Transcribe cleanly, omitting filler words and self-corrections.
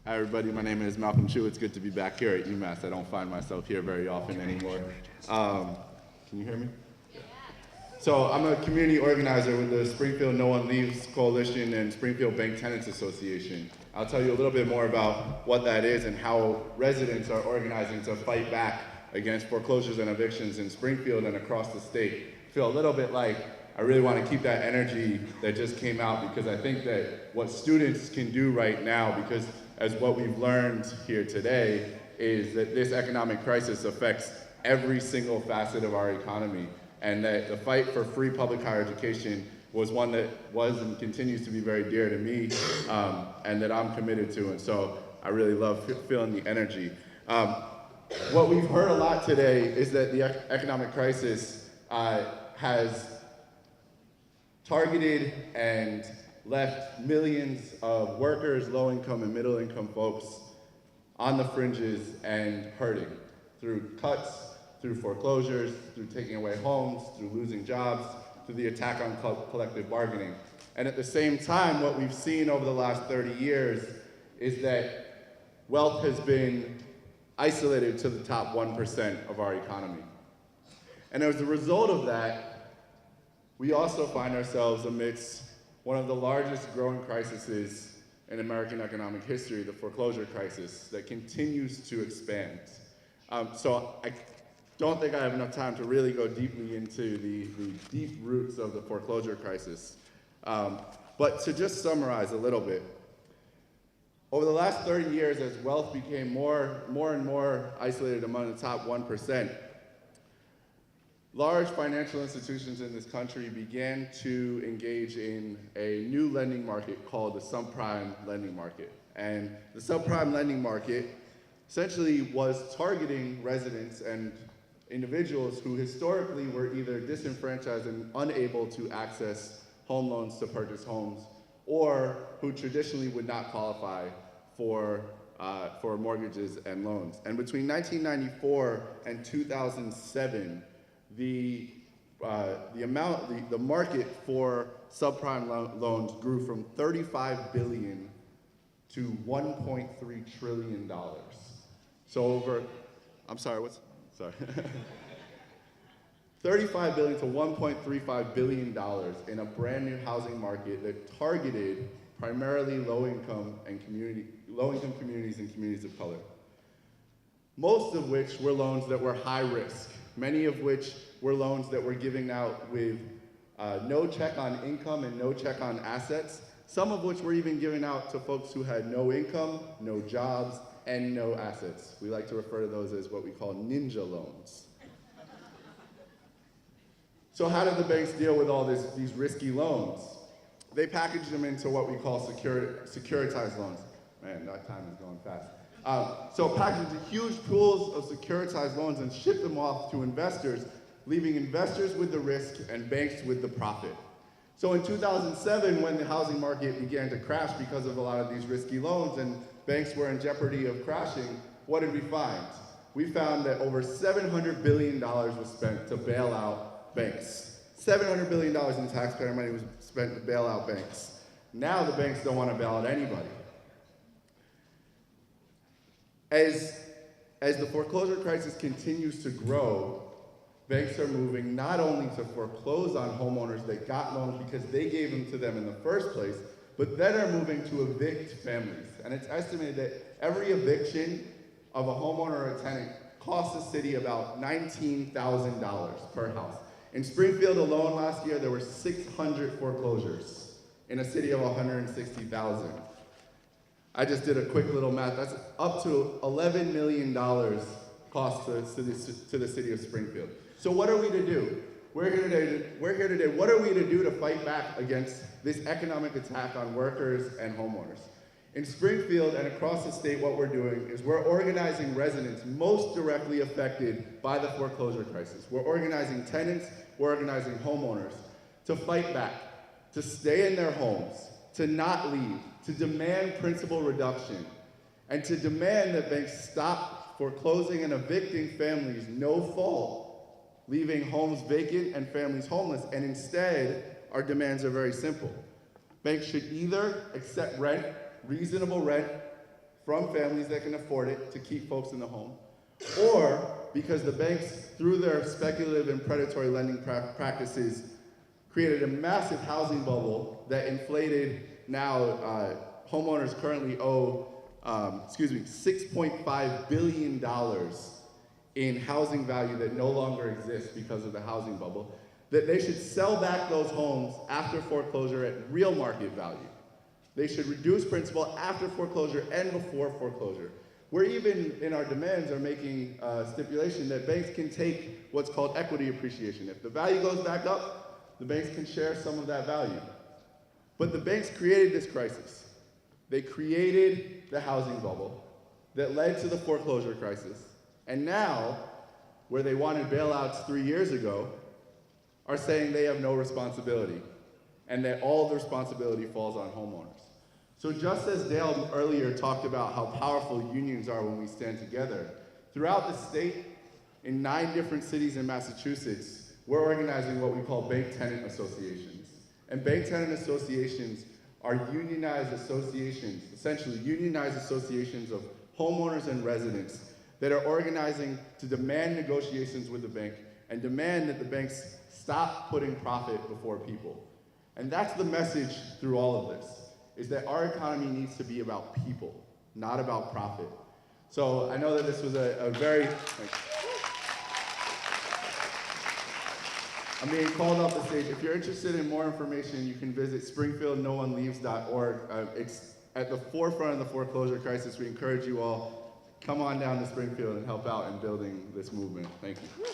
Hi everybody, my name is Malcolm Chu. It's good to be back here at UMass. I don't find myself here very often anymore. Can you hear me? So I'm a community organizer with the Springfield No One Leaves Coalition and Springfield Bank Tenants Association. I'll tell you a little bit more about what that is and how residents are organizing to fight back against foreclosures and evictions in Springfield and across the state. I feel a little bit like I really want to keep that energy that just came out, because I think that what students can do right now, because as what we've learned here today, is that this economic crisis affects every single facet of our economy, and that the fight for free public higher education was one that was and continues to be very dear to me, and that I'm committed to, and so I really love feeling the energy. What we've heard a lot today is that the economic crisis has targeted and left millions of workers, low-income and middle-income folks on the fringes and hurting through cuts, through foreclosures, through taking away homes, through losing jobs, through the attack on collective bargaining. And at the same time, what we've seen over the last 30 years is that wealth has been isolated to the top 1% of our economy. And as a result of that, we also find ourselves amidst one of the largest growing crises in American economic history, the foreclosure crisis, that continues to expand. So I don't think I have enough time to really go deeply into the deep roots of the foreclosure crisis. But to just summarize a little bit, over the last 30 years, as wealth became more and more isolated among the top 1%, large financial institutions in this country began to engage in a new lending market called the subprime lending market. And the subprime lending market essentially was targeting residents and individuals who historically were either disenfranchised and unable to access home loans to purchase homes, or who traditionally would not qualify for mortgages and loans. And between 1994 and 2007, the market for subprime loans grew from $35 billion to $1.3 trillion. So $35 billion to $1.35 billion in a brand new housing market that targeted primarily low-income communities and communities of color. Most of which were loans that were high risk, many of which were loans that were given out with no check on income and no check on assets, some of which were even given out to folks who had no income, no jobs, and no assets. We like to refer to those as what we call ninja loans. So how did the banks deal with all these risky loans? They packaged them into what we call securitized loans. Man, that time is going fast. So packaged into huge pools of securitized loans and shipped them off to investors, leaving investors with the risk and banks with the profit. So in 2007, when the housing market began to crash because of a lot of these risky loans and banks were in jeopardy of crashing, what did we find? We found that over $700 billion was spent to bail out banks. $700 billion in taxpayer money was spent to bail out banks. Now the banks don't want to bail out anybody. As the foreclosure crisis continues to grow, banks are moving not only to foreclose on homeowners that got loans because they gave them to them in the first place, but then are moving to evict families. And it's estimated that every eviction of a homeowner or a tenant costs the city about $19,000 per house. In Springfield alone last year, there were 600 foreclosures in a city of 160,000. I just did a quick little math. That's up to $11 million cost to the city of Springfield. So what are we to do? We're here today. What are we to do to fight back against this economic attack on workers and homeowners? In Springfield and across the state, what we're doing is we're organizing residents most directly affected by the foreclosure crisis. We're organizing tenants, we're organizing homeowners to fight back, to stay in their homes, to not leave, to demand principal reduction, and to demand that banks stop foreclosing and evicting families no fault, leaving homes vacant and families homeless. And instead, our demands are very simple. Banks should either accept rent, reasonable rent, from families that can afford it to keep folks in the home, or because the banks, through their speculative and predatory lending practices, created a massive housing bubble that inflated now homeowners currently owe, $6.5 billion in housing value that no longer exists because of the housing bubble, that they should sell back those homes after foreclosure at real market value. They should reduce principal after foreclosure and before foreclosure. We're even, in our demands, are making a stipulation that banks can take what's called equity appreciation. If the value goes back up, the banks can share some of that value. But the banks created this crisis. They created the housing bubble that led to the foreclosure crisis. And now, where they wanted bailouts 3 years ago, are saying they have no responsibility and that all the responsibility falls on homeowners. So just as Dale earlier talked about how powerful unions are when we stand together, throughout the state, in 9 different cities in Massachusetts, we're organizing what we call bank tenant associations. And bank tenant associations are unionized associations, essentially unionized associations of homeowners and residents that are organizing to demand negotiations with the bank and demand that the banks stop putting profit before people. And that's the message through all of this, is that our economy needs to be about people, not about profit. So I know that this was a very, I'm being called off the stage. If you're interested in more information, you can visit springfieldnooneleaves.org. It's at the forefront of the foreclosure crisis. We encourage you all, come on down to Springfield and help out in building this movement. Thank you.